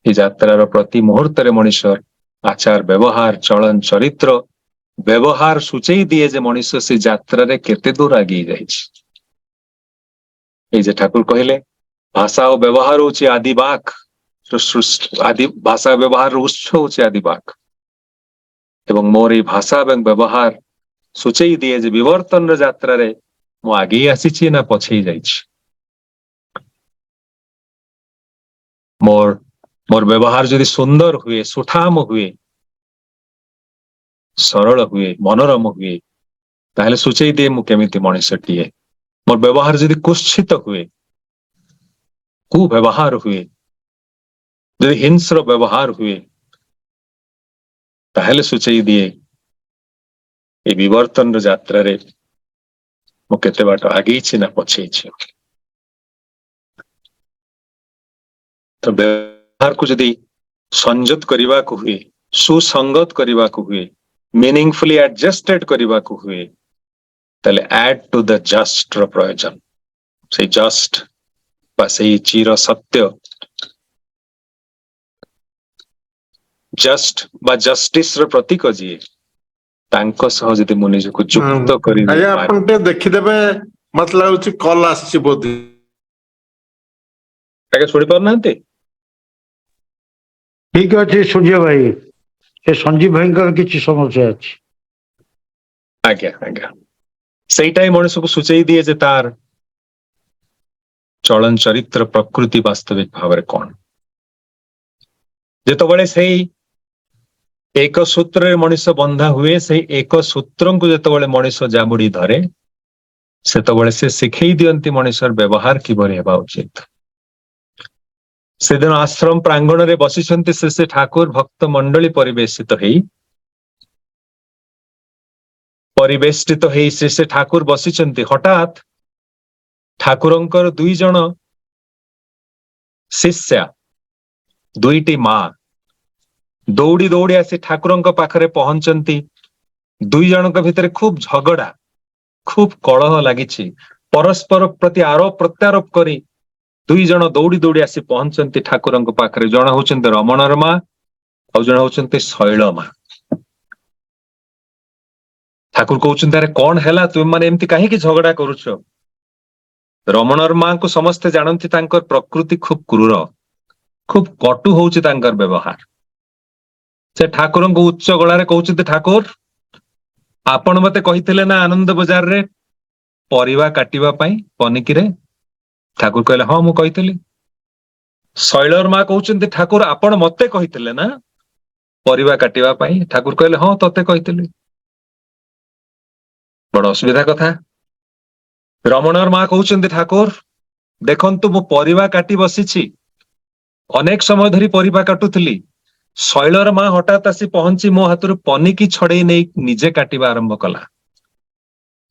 এই ଯାତ୍ରାର ପ୍ରତି ମୁହୂର୍ତ୍ତରେ ମଣିଷ ଆଚାର ବ୍ୟବହାର, ଚଳନ ଚରିତ୍ର, ବ୍ୟବହାର ସୂଚେଇ ଦିଏ ଯେ ମଣିଷ ସେ ଯାତ୍ରାରେ କେତେ ଦୂର ଆଗେଇ ଯାଇଛି। এই যে ଠାକୁର କହିଲେ ଭାଷା ଓ ବ୍ୟବହାର ହଉଛି ଆଦିବାକ, ଆଦି ଭାଷା ବ୍ୟବହାର ଉତ୍ସ ହଉଛି ଆଦିବାକ। ଏବଂ ମୋର ଏଇ ଭାଷା ଏବଂ ବ୍ୟବହାର ସୂଚେଇ ଦିଏ ଯେ ବିବର୍ତ୍ତନର ଯାତ୍ରାରେ ମୁଁ ଆଗେଇ ଆସିଛି ନା ପଛେଇ ଯାଇଛି। ମୋର ବ୍ୟବହାର ଯଦି ସୁନ୍ଦର ହୁଏ, ସୁଠାମ ହୁଏ, ସରଳ ହୁଏ, ମନୋରମ ହୁଏ, ତାହେଲେ ସୂଚେଇ ଦିଏ ମୁଁ କେମିତି ମଣିଷଟିଏ। ମୋର ବ୍ୟବହାର ଯଦି କୁତ୍ସିତ ହୁଏ, କୁ ବ୍ୟବହାର ହୁଏ, ଯଦି ହିଂସ୍ର ବ୍ୟବହାର ହୁଏ, ତାହେଲେ ସୂଚେଇ ଦିଏ এই ବିବର୍ତ୍ତନର ଯାତ୍ରାରେ ମୁଁ କେତେ ବାଟ ଆଗେଇଛି ନା ପଛେଇଛି। ତ ବ୍ୟବହାରକୁ ଯଦି ସଂଯତ କରିବାକୁ ହୁଏ, ସୁସଙ୍ଗତ କରିବାକୁ ହୁଏ, ମିନିଂଫୁଲି ଆଡଜଷ୍ଟେଡ କରିବାକୁ ହୁଏ, ତାହେଲେ add to the just ର ପ୍ରয়োଜନ। ସେଇ ଜଷ୍ଟ ବା ସେଇ ଚିର ସତ୍ୟ, ଜଷ୍ଟ ବା ଜଷ୍ଟିସ ର ପ୍ରତୀକ ଯିଏ, ତାଙ୍କ ସହ ଯଦି ମୁଁ ନିଜକୁ ଯୁକ୍ତ କରିବି। ଆଜ୍ଞା ଆପଣ ଟିକେ ଦେଖିଦେବେ, ମତେ ଲାଗୁଛି କଲ ଆସିଛି ବୋଧେ। ଆଜ୍ଞା ଶୁଣି ପାରୁନାହାନ୍ତି? ଠିକ ଅଛି ସୂର୍ଯ୍ୟ ଭାଇ, ଏ ସଞ୍ଜୀବ ଭାଇଙ୍କର କିଛି ସମସ୍ୟା ଅଛି। ଆଜ୍ଞା ଆଜ୍ଞା, ସେଇଟା ହିଁ ମଣିଷକୁ ସୂଚେଇ ଦିଏ ଯେ ତାର ଚଳନ ଚରିତ୍ର ପ୍ରକୃତି ବାସ୍ତବିକ ଭାବରେ କଣ। ଯେତେବେଳେ ସେଇ ଏକ ସୂତ୍ରରେ ମଣିଷ ବନ୍ଧା ହୁଏ, ସେଇ ଏକ ସୂତ୍ରଙ୍କୁ ଯେତେବେଳେ ମଣିଷ ଜାବୁଡି ଧରେ, ସେତେବେଳେ ସେ ଶିଖେଇ ଦିଅନ୍ତି ମଣିଷର ବ୍ୟବହାର କିଭଳି ହେବା ଉଚିତ। ସେଦିନ ଆଶ୍ରମ ପ୍ରାଙ୍ଗଣରେ ବସିଛନ୍ତି ଶ୍ରୀ ଠାକୁର, ଭକ୍ତ ମଣ୍ଡଳୀ ପରିବେଷ୍ଟିତ ହେଇ ଶ୍ରୀ ଠାକୁର ବସିଛନ୍ତି। ହଠାତ୍ ଠାକୁରଙ୍କର ଦୁଇ ଜଣ ଶିଷ୍ୟା, ଦୁଇଟି ମା ଦୌଡ଼ି ଦୌଡ଼ି ଆସି ଠାକୁରଙ୍କ ପାଖରେ ପହଞ୍ଚନ୍ତି। ଦୁଇ ଜଣଙ୍କ ଭିତରେ ଖୁବ ଝଗଡା, ଖୁବ କଳହ ଲାଗିଛି। ପରସ୍ପର ପ୍ରତି ଆରୋପ ପ୍ରତ୍ୟାରୋପ କରି ଦୁଇ ଜଣ ଦୌଡ଼ି ଦୌଡ଼ି ଆସି ପହଞ୍ଚନ୍ତି ଠାକୁରଙ୍କ ପାଖରେ। ଜଣେ ହଉଛନ୍ତି ରମଣର ମା, ଆଉ ଜଣେ ହଉଛନ୍ତି ଶୈଳ ମା। ଠାକୁର କହୁଛନ୍ତି ଆରେ କଣ ହେଲା, ତୁମେ ମାନେ ଏମିତି କାହିଁକି ଝଗଡା କରୁଛ? ରମଣର ମାଙ୍କୁ ସମସ୍ତେ ଜାଣନ୍ତି, ତାଙ୍କର ପ୍ରକୃତି ଖୁବ କ୍ରୂର, ଖୁବ କଟୁ ହଉଛି ତାଙ୍କର ବ୍ୟବହାର। ସେ ଠାକୁରଙ୍କୁ ଉଚ୍ଚ ଗଳାରେ କହୁଛନ୍ତି, ଠାକୁର ଆପଣ ମତେ କହିଥିଲେ ନା ଆନନ୍ଦ ବଜାରରେ ପରିବା କାଟିବା ପାଇଁ ପନିକିରେ? ଠାକୁର କହିଲେ ହଁ ମୁଁ କହିଥିଲି। ଶୈଳର ମା କହୁଛନ୍ତି, ଠାକୁର ଆପଣ ମତେ କହିଥିଲେ ନା ପରିବା କାଟିବା ପାଇଁ? ଠାକୁର କହିଲେ ହଁ ତତେ କହିଥିଲି। ବଡ ଅସୁବିଧା କଥା। ରମଣର ମା କହୁଛନ୍ତି, ଠାକୁର ଦେଖନ୍ତୁ ମୁଁ ପରିବା କାଟି ବସିଛି, ଅନେକ ସମୟ ଧରି ପରିବା କାଟୁଥିଲି। ଶୈଳର ମା ହଠାତ୍ ଆସି ପହଞ୍ଚି ମୋ ହାତରୁ ପନିକି ଛଡେଇ ନେଇ ନିଜେ କାଟିବା ଆରମ୍ଭ କଲା।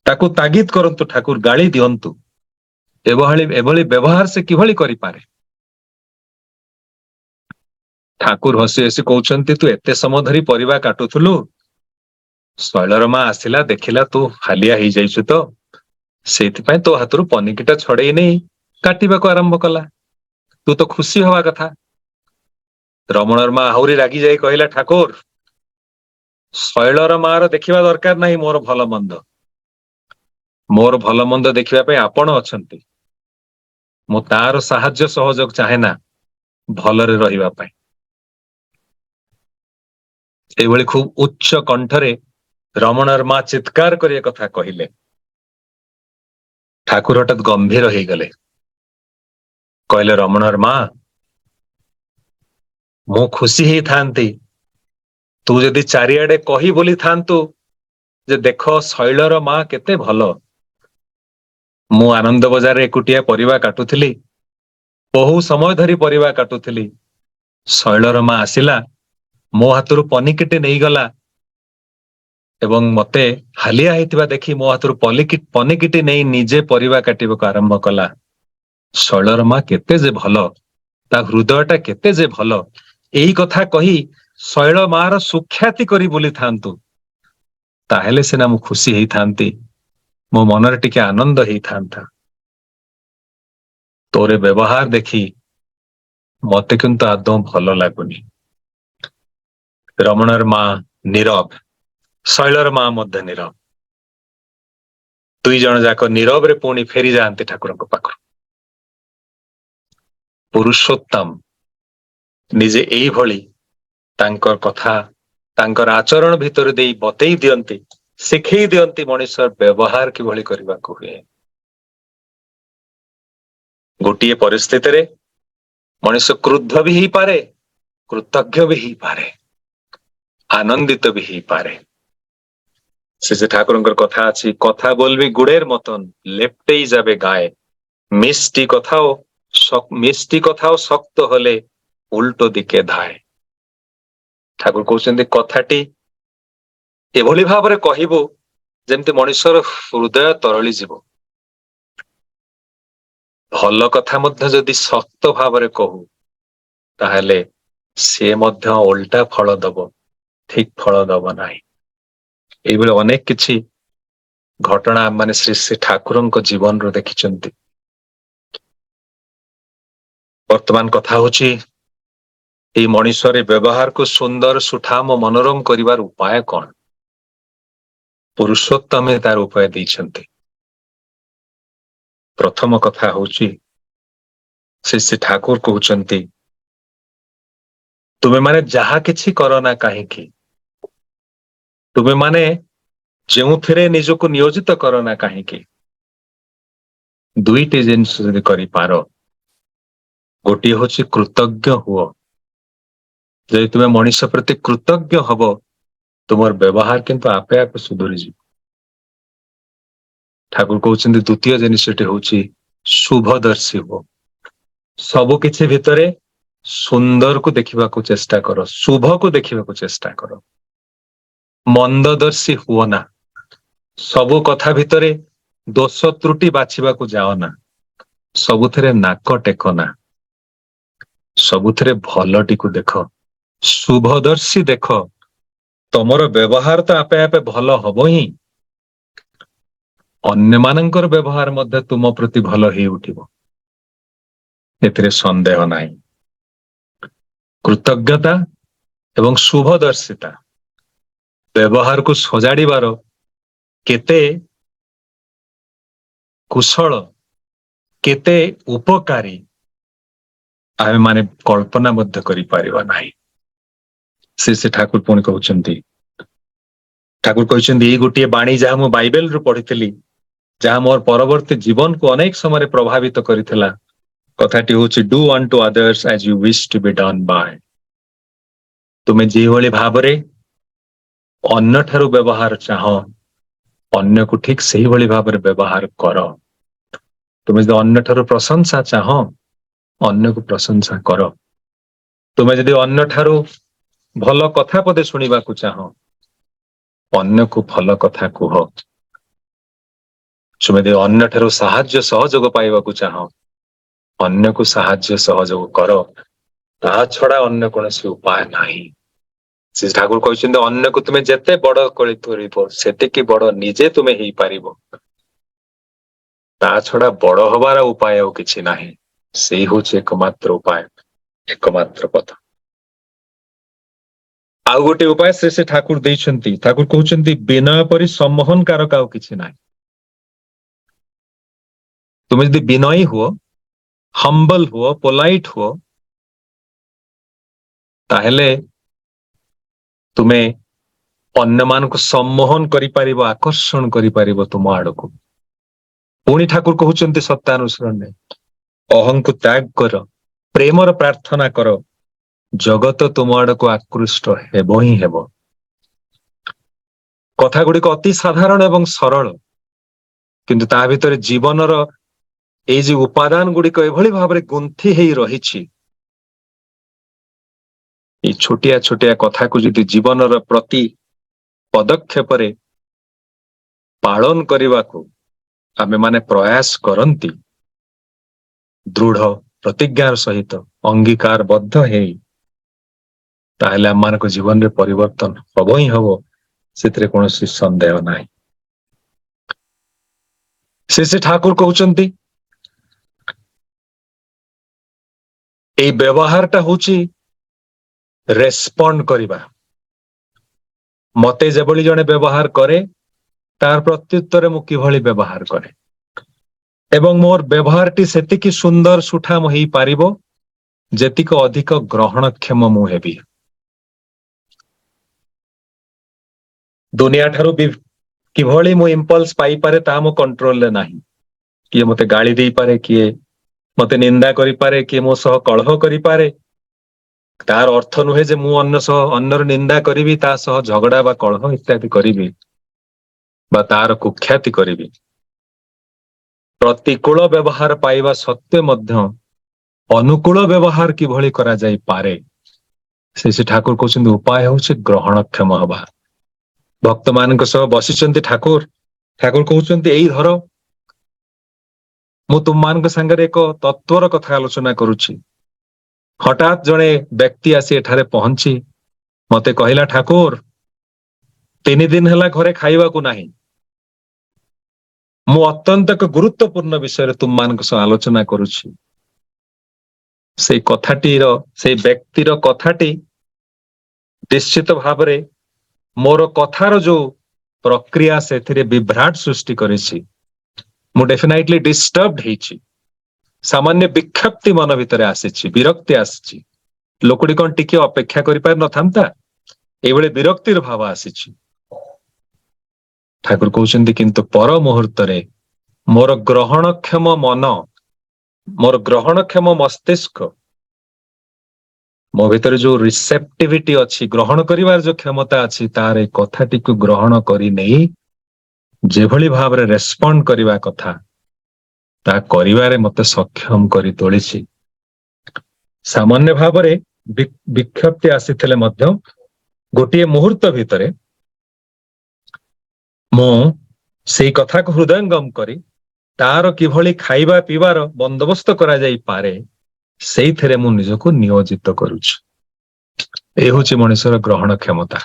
ତାକୁ ତାଗିଦ କରନ୍ତୁ ଠାକୁର, ଗାଳି ଦିଅନ୍ତୁ, ଏଭଳି ବ୍ୟବହାର ସେ କିଭଳି କରିପାରେ? ଠାକୁର ହସି ହସି କହୁଛନ୍ତି, ତୁ ଏତେ ସମୟ ଧରି ପରିବା କାଟୁଥିଲୁ, ଶୈଳର ମା ଆସିଲା, ଦେଖିଲା ତୁ ହାଲିଆ ହେଇଯାଇଛୁ ତ, ସେଇଥିପାଇଁ ତୋ ହାତରୁ ପନିକିଟା ଛଡେଇ ନେଇ କାଟିବାକୁ ଆରମ୍ଭ କଲା। ତୁ ତ ଖୁସି ହବା କଥା। ରମଣର ମା ଆହୁରି ରାଗି ଯାଇ କହିଲା, ଠାକୁର ଶୈଳର ମାର ଦେଖିବା ଦରକାର ନାହିଁ ମୋର ଭଲ ମନ୍ଦ। ମୋର ଭଲ ମନ୍ଦ ଦେଖିବା ପାଇଁ ଆପଣ ଅଛନ୍ତି। ମୁଁ ତାର ସାହାଯ୍ୟ ସହଯୋଗ ଚାହେଁ ନା, ଭଲରେ ରହିବା ପାଇଁ। ଏଇଭଳି ଖୁବ ଉଚ୍ଚ କଣ୍ଠରେ ରମଣର ମା ଚିତ୍କାର କରି କଥା କହିଲେ। ଠାକୁର ହଠାତ୍ ଗମ୍ଭୀର ହେଇଗଲେ, କହିଲେ, ରମଣର ମା, ମୁଁ ଖୁସି ହେଇଥାନ୍ତି ତୁ ଯଦି ଚାରିଆଡେ କହି ବୋଲିଥାନ୍ତୁ ଯେ ଦେଖ ଶୈଳର ମା କେତେ ଭଲ। ମୁଁ ଆନନ୍ଦ ବଜାରରେ ଏକୁଟିଆ ପରିବା କାଟୁଥିଲି, ବହୁ ସମୟ ଧରି ପରିବା କାଟୁଥିଲି। ଶୈଳର ମା ଆସିଲା, ମୋ ହାତରୁ ପନିକିଟେ ନେଇଗଲା ଏବଂ ମତେ ହାଲିଆ ହେଇଥିବା ଦେଖି ମୋ ହାତରୁ ପନିକିଟି ନେଇ ନିଜେ ପରିବା କାଟିବାକୁ ଆରମ୍ଭ କଲା। ଶୈଳର ମା କେତେ ଯେ ଭଲ, ତା ହୃଦୟଟା କେତେ ଯେ ଭଲ। ଏଇ କଥା କହି ଶୈଳ ମାର ସୁଖ୍ୟାତି କରି ବୁଲିଥାନ୍ତୁ, ତାହେଲେ ସିନା ମୁଁ ଖୁସି ହେଇଥାନ୍ତି, ମୋ ମନରେ ଟିକେ ଆନନ୍ଦ ହେଇଥାନ୍ତା। ତୋର ବ୍ୟବହାର ଦେଖି ମତେ କିନ୍ତୁ ଆଦୌ ଭଲ ଲାଗୁନି। ରମଣର ମା ନୀରବ, ଶୈଳର ମା ମଧ୍ୟ ନୀରବ। ଦୁଇ ଜଣ ଯାକ ନୀରବରେ ପୁଣି ଫେରିଯାଆନ୍ତି ଠାକୁରଙ୍କ ପାଖରୁ। ପୁରୁଷୋତ୍ତମ ନିଜେ ଏଇଭଳି ତାଙ୍କର କଥା ତାଙ୍କର ଆଚରଣ ଭିତରେ ଦେଇ ବତେଇ ଦିଅନ୍ତି, ଶିଖେଇ ଦିଅନ୍ତି ମଣିଷର ବ୍ୟବହାର କିଭଳି କରିବାକୁ ହୁଏ। ଗୋଟିଏ ପରିସ୍ଥିତିରେ ମଣିଷ କ୍ରୁଦ୍ଧ ବି ହେଇପାରେ, କୃତଜ୍ଞ ବି ହେଇପାରେ, ଆନନ୍ଦିତ ବି ହେଇପାରେ। ସେ ଠାକୁରଙ୍କର କଥା ଅଛି, কথা বলবি গুড়ের মতন লেপটেই যাবে গায়ে, মিষ্টি কথাও শক্ত হলে উল্টো দিকে ধায়। ଠାକୁର କହୁଛନ୍ତି କଥାଟି ଏଭଳି ଭାବରେ କହିବୁ ଯେମିତି ମଣିଷର ହୃଦୟ ତରଳି ଯିବ। ଭଲ କଥା ମଧ୍ୟ ଯଦି ଶକ୍ତ ଭାବରେ କହୁ, ତାହେଲେ ସେ ମଧ୍ୟ ଓଲଟା ଫଳ ଦବ, ଠିକ ଫଳ ଦବ ନାହିଁ। ଏଇଭଳି ଅନେକ କିଛି ଘଟଣା ମାନେ ଶ୍ରୀ ଶ୍ରୀ ଠାକୁରଙ୍କ ଜୀବନରୁ ଦେଖିଛନ୍ତି। ବର୍ତ୍ତମାନ କଥା ହଉଛି ଏଇ ମଣିଷରେ ବ୍ୟବହାରକୁ ସୁନ୍ଦର, ସୁଠାମ, ମନୋରମ କରିବାର ଉପାୟ କଣ? ପୁରୁଷୋତ୍ତମେ ତାର ଉପାୟ ଦେଇଛନ୍ତି। ପ୍ରଥମ କଥା ହଉଛି ଶ୍ରୀ ଶ୍ରୀ ଠାକୁର କହୁଛନ୍ତି, ତୁମେମାନେ ଯାହା କିଛି କର ନା କାହିଁକି, ତୁମେମାନେ ଯେଉଁଥିରେ ନିଜକୁ ନିୟୋଜିତ କର ନା କାହିଁକି, ଦୁଇଟି ଜିନିଷ ଯଦି କରିପାର, ଗୋଟିଏ ହଉଛି କୃତଜ୍ଞ ହୁଅ। ଯଦି ତୁମେ ମଣିଷ ପ୍ରତି କୃତଜ୍ଞ ହବ, ତୁମର ବ୍ୟବହାର କିନ୍ତୁ ଆପେ ଆପେ ସୁଧୁରିଯିବ। ଠାକୁର କହୁଛନ୍ତି ଦ୍ୱିତୀୟ ଜିନିଷଟି ହଉଛି ଶୁଭଦର୍ଶୀ ହୁଅ। ସବୁ କିଛି ଭିତରେ ସୁନ୍ଦରକୁ ଦେଖିବାକୁ ଚେଷ୍ଟା କର, ଶୁଭକୁ ଦେଖିବାକୁ ଚେଷ୍ଟା କର, ମନ୍ଦଦର୍ଶୀ ହୁଅ ନା। ସବୁ କଥା ଭିତରେ ଦୋଷ ତ୍ରୁଟି ବାଛିବାକୁ ଯାଅ ନା, ସବୁଥିରେ ନାକ ଟେକ ନା, ସବୁଥିରେ ଭଲଟିକୁ ଦେଖ, ଶୁଭଦର୍ଶୀ ଦେଖ। ତମର ବ୍ୟବହାର ତ ଆପେ ଆପେ ଭଲ ହବ ହିଁ, ଅନ୍ୟମାନଙ୍କର ବ୍ୟବହାର ମଧ୍ୟ ତୁମ ପ୍ରତି ଭଲ ହେଇ ଉଠିବ, ଏଥିରେ ସନ୍ଦେହ ନାହିଁ। କୃତଜ୍ଞତା ଏବଂ ଶୁଭଦର୍ଶିତା ବ୍ୟବହାରକୁ ସଜାଡ଼ିବାର କେତେ କୁଶଳ, କେତେ ଉପକାରୀ ଆମେ ମାନେ କଳ୍ପନା ମଧ୍ୟ କରିପାରିବା ନାହିଁ। ସେ ଠାକୁର ପୁଣି କହୁଛନ୍ତି, ଠାକୁର କହିଛନ୍ତି ଏଇ ଗୋଟିଏ ବାଣୀ ଯାହା ମୁଁ ବାଇବେଲରୁ ପଢିଥିଲି, ଯାହା ମୋର ପରବର୍ତ୍ତୀ ଜୀବନକୁ ଅନେକ ସମୟରେ ପ୍ରଭାବିତ କରିଥିଲା। କଥାଟି ହଉଛି ଡୁ unto others as you wish to be done by। ତୁମେ ଯେଭଳି ଭାବରେ ଅନ୍ୟଠାରୁ ବ୍ୟବହାର ଚାହଁ, ଅନ୍ୟକୁ ଠିକ ସେଇଭଳି ଭାବରେ ବ୍ୟବହାର କର। ତୁମେ ଯଦି ଅନ୍ୟଠାରୁ ପ୍ରଶଂସା ଚାହଁ, ଅନ୍ୟକୁ ପ୍ରଶଂସା କର। ତୁମେ ଯଦି ଅନ୍ୟଠାରୁ ଭଲ କଥା ପଦେ ଶୁଣିବାକୁ ଚାହଁ, ଅନ୍ୟକୁ ଭଲ କଥା କୁହ। ତୁମେ ଯଦି ଅନ୍ୟଠାରୁ ସାହାଯ୍ୟ ସହଯୋଗ ପାଇବାକୁ ଚାହଁ, ଅନ୍ୟକୁ ସାହାଯ୍ୟ ସହଯୋଗ କର। ତାହା ଛଡା ଅନ୍ୟ କୌଣସି ଉପାୟ ନାହିଁ। ଶ୍ରୀ ଠାକୁର କହିଛନ୍ତି ଅନ୍ୟକୁ ତୁମେ ଯେତେ ବଡ କରିପାରିବ, ସେତିକି ବଡ ନିଜେ ତୁମେ ହେଇପାରିବ। ତା ଛଡା ବଡ ହବାର ଉପାୟ ଆଉ କିଛି ନାହିଁ। ସେଇ ହଉଛି ଏକମାତ୍ର ଉପାୟ, ଏକମାତ୍ର ପଥ। ଆଉ ଗୋଟେ ଉପାୟ ସେ ଠାକୁର ଦେଇଛନ୍ତି। ଠାକୁର କହୁଛନ୍ତି ବିନୟ ପରି ସମ୍ମୋହନ କାରକ ଆଉ କିଛି ନାହିଁ। ତୁମେ ଯଦି ବିନୟୀ ହୁଅ, ହମ୍ବଲ ହୁଅ, ପୋଲାଇଟ ହୁଅ, ତାହେଲେ ତୁମେ ଅନ୍ୟମାନଙ୍କୁ ସମ୍ମୋହନ କରିପାରିବ, ଆକର୍ଷଣ କରିପାରିବ ତୁମ ଆଡକୁ। ପୁଣି ଠାକୁର କହୁଛନ୍ତି ସତ୍ୟାନୁସରଣରେ, ଅହଂକୁ ତ୍ୟାଗ କର, ପ୍ରେମର ପ୍ରାର୍ଥନା କର, ଜଗତ ତୁମ ଆଡକୁ ଆକୃଷ୍ଟ ହେବ ହିଁ ହେବ। କଥା ଗୁଡିକ ଅତି ସାଧାରଣ ଏବଂ ସରଳ, କିନ୍ତୁ ତା ଭିତରେ ଜୀବନର ଏଇ ଯୋଉ ଉପାଦାନ ଗୁଡିକ ଏଭଳି ଭାବରେ ଗୁନ୍ଥି ହେଇ ରହିଛି। ଏଇ ଛୋଟିଆ ଛୋଟିଆ କଥାକୁ ଯଦି ଜୀବନର ପ୍ରତି ପଦକ୍ଷେପରେ ପାଳନ କରିବାକୁ ଆମେ ମାନେ ପ୍ରୟାସ କରନ୍ତି, ଦୃଢ ପ୍ରତିଜ୍ଞାର ସହିତ ଅଙ୍ଗୀକାରବଦ୍ଧ ହେଇ, ତାହେଲେ ଆମମାନଙ୍କ ଜୀବନରେ ପରିବର୍ତ୍ତନ ହବ ହିଁ ହବ, ସେଥିରେ କୌଣସି ସନ୍ଦେହ ନାହିଁ। ସେ ଠାକୁର କହୁଛନ୍ତି ଏଇ ବ୍ୟବହାରଟା ହଉଛି ରେସ୍ପଣ୍ଡ କରିବା। ମତେ ଯେଭଳି ଜଣେ ବ୍ୟବହାର କରେ, ତାର ପ୍ରତ୍ୟୁତ୍ତରେ ମୁଁ କିଭଳି ବ୍ୟବହାର କରେ, ଏବଂ ମୋର ବ୍ୟବହାରଟି ସେତିକି ସୁନ୍ଦର ସୁଠାମ ହେଇପାରିବ ଯେତିକି ଅଧିକ ଗ୍ରହଣକ୍ଷମ ମୁଁ ହେବି। ଦୁନିଆ ଠାରୁ କିଭଳି ମୁଁ ଇମ୍ପଲ୍ସ ପାଇପାରେ ତାହା ମୋ କଣ୍ଟ୍ରୋଲରେ ନାହିଁ। କିଏ ମତେ ଗାଳି ଦେଇପାରେ, କିଏ ମତେ ନିନ୍ଦା କରିପାରେ, କିଏ ମୋ ସହ କଳହ କରିପାରେ। ତାର ଅର୍ଥ ନୁହେଁ ଯେ ମୁଁ ଅନ୍ୟର ନିନ୍ଦା କରିବି, ତା ସହ ଝଗଡା ବା କଳହ ଇତ୍ୟାଦି କରିବି ବା ତାର କୁଖ୍ୟାତି କରିବି। ପ୍ରତିକୂଳ ବ୍ୟବହାର ପାଇବା ସତ୍ତ୍ୱେ ମଧ୍ୟ ଅନୁକୂଳ ବ୍ୟବହାର କିଭଳି କରାଯାଇପାରେ, ସେ ଠାକୁର କହୁଛନ୍ତି ଉପାୟ ହଉଛି ଗ୍ରହଣକ୍ଷମ ହବା। ଭକ୍ତମାନଙ୍କ ସହ ବସିଛନ୍ତି ଠାକୁର କହୁଛନ୍ତି ଏଇ ଧର, ମୁଁ ତୁମମାନଙ୍କ ସାଙ୍ଗରେ ଏକ ତତ୍ଵର କଥା ଆଲୋଚନା କରୁଛି। ହଠାତ୍ ଜଣେ ବ୍ୟକ୍ତି ଆସି ଏଠାରେ ପହଞ୍ଚି ମତେ କହିଲା, ଠାକୁର 3 ଦିନ ହେଲା ଘରେ ଖାଇବାକୁ ନାହିଁ। ମୁଁ ଅତ୍ୟନ୍ତ ଏକ ଗୁରୁତ୍ୱପୂର୍ଣ୍ଣ ବିଷୟରେ ତୁମମାନଙ୍କ ସହ ଆଲୋଚନା କରୁଛି। ସେଇ ବ୍ୟକ୍ତିର କଥାଟି ନିଶ୍ଚିତ ଭାବରେ ମୋର କଥାର ଯୋଉ ପ୍ରକ୍ରିୟା ସେଥିରେ ବିଭ୍ରାଟ ସୃଷ୍ଟି କରିଛି। ମୁଁ ଡେଫିନାଇଟଲି ଡିଷ୍ଟର୍ବ ହେଇଛି, ସାମାନ୍ୟ ବିକ୍ଷପ୍ତି ମନ ଭିତରେ ଆସିଛି, ବିରକ୍ତି ଆସିଛି। ଲୋକଟି କଣ ଟିକେ ଅପେକ୍ଷା କରିପାରି ନଥାନ୍ତା? ଏଇଭଳି ବିରକ୍ତିର ଭାବ ଆସିଛି। ଠାକୁର କହୁଛନ୍ତି କିନ୍ତୁ ପର ମୁହୂର୍ତ୍ତରେ ମୋର ଗ୍ରହଣକ୍ଷମ ମନ, ମୋର ଗ୍ରହଣକ୍ଷମ ମସ୍ତିଷ୍କ, ମୋ ଭିତରେ ଯୋଉ ରିସେପ୍ଟିଭିଟି ଅଛି, ଗ୍ରହଣ କରିବାର ଯୋଉ କ୍ଷମତା ଅଛି, ତାର ଏ କଥାଟିକୁ ଗ୍ରହଣ କରି ନେଇ ଯେଭଳି ଭାବରେ ରେସ୍ପଣ୍ଡ କରିବା କଥା ତାହା କରିବାରେ ମତେ ସକ୍ଷମ କରି ତୋଳିଛି। ସାମାନ୍ୟ ଭାବରେ ବିକ୍ଷପ୍ତି ଆସିଥିଲେ ମଧ୍ୟ ଗୋଟିଏ ମୁହୂର୍ତ୍ତ ଭିତରେ ମୁଁ ସେଇ କଥାକୁ ହୃଦୟଙ୍ଗମ କରି ତାର କିଭଳି ଖାଇବା ପିଇବାର ବନ୍ଦୋବସ୍ତ କରାଯାଇପାରେ, ସେଇଥିରେ ମୁଁ ନିଜକୁ ନିୟୋଜିତ କରୁଛି। ଏ ହଉଛି ମଣିଷର ଗ୍ରହଣ କ୍ଷମତା।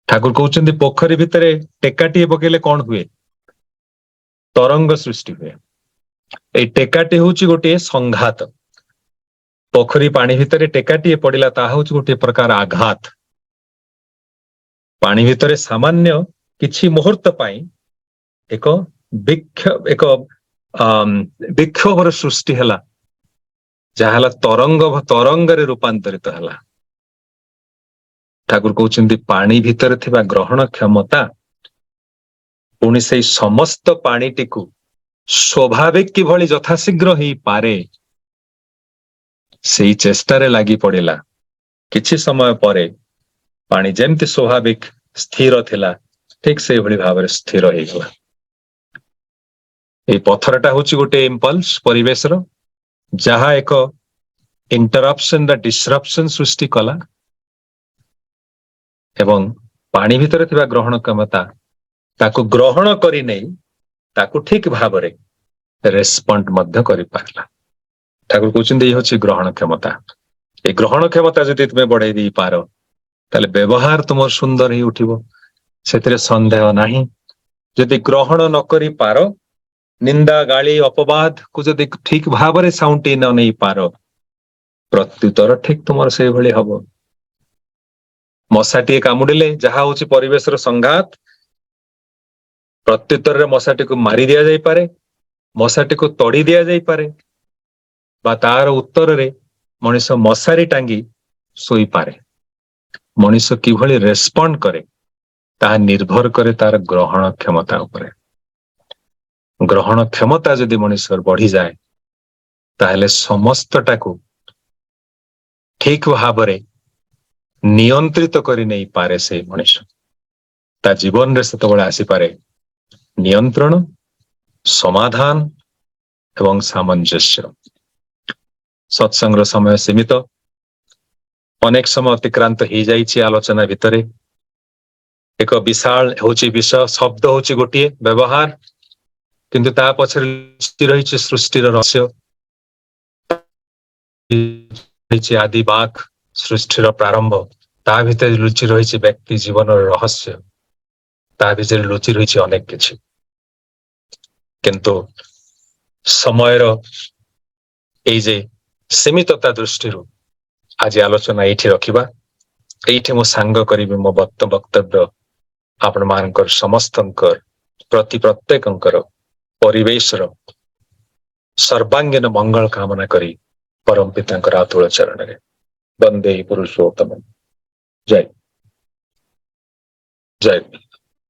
ଠାକୁର କହୁଛନ୍ତି ପୋଖରୀ ଭିତରେ ଟେକାଟିଏ ପକେଇଲେ କଣ ହୁଏ? ତରଙ୍ଗ ସୃଷ୍ଟି ହୁଏ। ଏଇ ଟେକାଟି ହଉଛି ଗୋଟିଏ ସଂଘାତ। ପୋଖରୀ ପାଣି ଭିତରେ ଟେକାଟିଏ ପଡିଲା, ତାହା ହଉଛି ଗୋଟିଏ ପ୍ରକାର ଆଘାତ। ପାଣି ଭିତରେ ସାମାନ୍ୟ କିଛି ମୁହୂର୍ତ୍ତ ପାଇଁ ଏକ ବିକ୍ଷୋଭର ସୃଷ୍ଟି ହେଲା, ଯାହା ହେଲା ତରଙ୍ଗରେ ରୂପାନ୍ତରିତ ହେଲା। ଠାକୁର କହୁଛନ୍ତି ପାଣି ଭିତରେ ଥିବା ଗ୍ରହଣ କ୍ଷମତା ପୁଣି ସେଇ ସମସ୍ତ ପାଣିଟିକୁ ସ୍ୱାଭାବିକ କିଭଳି ଯଥାଶୀଘ୍ର ହେଇପାରେ, ସେଇ ଚେଷ୍ଟାରେ ଲାଗି ପଡିଲା। କିଛି ସମୟ ପରେ ପାଣି ଯେମିତି ସ୍ୱାଭାବିକ ସ୍ଥିର ଥିଲା, ଠିକ ସେଇଭଳି ଭାବରେ ସ୍ଥିର ହେଇଗଲା। ଏଇ ପଥରଟା ହଉଛି ଗୋଟେ ଇମ୍ପଲ୍ସ ପରିବେଶର, ଯାହା ଏକ ଇଣ୍ଟରପ୍ସନ ବା ଡିସରପ୍ସନ ସୃଷ୍ଟି କଲା, ଏବଂ ପାଣି ଭିତରେ ଥିବା ଗ୍ରହଣ କ୍ଷମତା ତାକୁ ଗ୍ରହଣ କରି ନେଇ ତାକୁ ଠିକ ଭାବରେ ରେସ୍ପଣ୍ଡ ମଧ୍ୟ କରିପାରିଲା। ଠାକୁର କହୁଛନ୍ତି ଏଇ ହଉଛି ଗ୍ରହଣ କ୍ଷମତା। এই ଗ୍ରହଣ କ୍ଷମତା ଯଦି ତୁମେ ବଢେଇ ଦେଇପାର, ତାହେଲେ ବ୍ୟବହାର ତୁମର ସୁନ୍ଦର ହେଇ ଉଠିବ, ସେଥିରେ ସନ୍ଦେହ ନାହିଁ। ଯଦି ଗ୍ରହଣ ନ କରିପାର, ନିନ୍ଦା ଗାଳି ଅପବାଦକୁ ଯଦି ଠିକ ଭାବରେ ସାଉଁଟି ନ ନେଇ ପାର, ପ୍ରତ୍ୟୁତ୍ତର ଠିକ ତୁମର ସେଇଭଳି ହବ। ମଶାଟିଏ କାମୁଡିଲେ ଯାହା ହଉଛି ପରିବେଶର ସଂଘାତ, ପ୍ରତ୍ୟୁତ୍ତରରେ ମଶାଟିକୁ ମାରି ଦିଆଯାଇପାରେ, ମଶାଟିକୁ ତଡ଼ି ଦିଆଯାଇପାରେ, ବା ତାର ଉତ୍ତରରେ ମଣିଷ ମଶାରୀ ଟାଙ୍ଗି ଶୋଇପାରେ। ମଣିଷ କିଭଳି ରେସ୍ପଣ୍ଡ କରେ ତାହା ନିର୍ଭର କରେ ତାର ଗ୍ରହଣ କ୍ଷମତା ଉପରେ। ଗ୍ରହଣ କ୍ଷମତା ଯଦି ମଣିଷର ବଢିଯାଏ ତାହେଲେ ସମସ୍ତଟାକୁ ଠିକ ଭାବରେ ନିୟନ୍ତ୍ରିତ କରି ନେଇପାରେ ସେଇ ମଣିଷ। ତା ଜୀବନରେ ସେତେବେଳେ ଆସିପାରେ ନିୟନ୍ତ୍ରଣ, ସମାଧାନ ଏବଂ ସାମଞ୍ଜସ୍ୟ। ସତ୍ସଙ୍ଗର ସମୟ ସୀମିତ, ଅନେକ ସମୟ ଅତିକ୍ରାନ୍ତ ହେଇଯାଇଛି ଆଲୋଚନା ଭିତରେ। ଏକ ବିଶାଳ ହେଉଛି ବିଷୟ, ଶବ୍ଦ ହେଉଛି ଗୋଟିଏ ବ୍ୟବହାର, କିନ୍ତୁ ତା ପଛରେ ଲୁଚି ରହିଛି ସୃଷ୍ଟିର ରହସ୍ୟ, ରହିଛି ଆଦି ବାକ୍ ସୃଷ୍ଟିର ପ୍ରାରମ୍ଭ, ତା ଭିତରେ ଲୁଚି ରହିଛି ବ୍ୟକ୍ତି ଜୀବନର ରହସ୍ୟ, ତା ଭିତରେ ଲୁଚି ରହିଛି ଅନେକ କିଛି। କିନ୍ତୁ ସମୟର ଏଇ ଯେ ସୀମିତତା ଦୃଷ୍ଟିରୁ ଆଜି ଆଲୋଚନା ଏଇଠି ରଖିବା। ଏଇଠି ମୁଁ ସାଙ୍ଗ କରିବି ମୋ ବକ୍ତବ୍ୟ ଆପଣମାନଙ୍କର ସମସ୍ତଙ୍କର ପ୍ରତି ପ୍ରତ୍ୟେକଙ୍କର ପରିବେଶର ସର୍ବାଙ୍ଗୀନ ମଙ୍ଗଳ କାମନା କରି ପରମ ପିତାଙ୍କର ଆତୁଳ ଚରଣରେ ବନ୍ଦେ ପୁରୁଷୋତ୍ତମ। ଜୟ ଜୟ।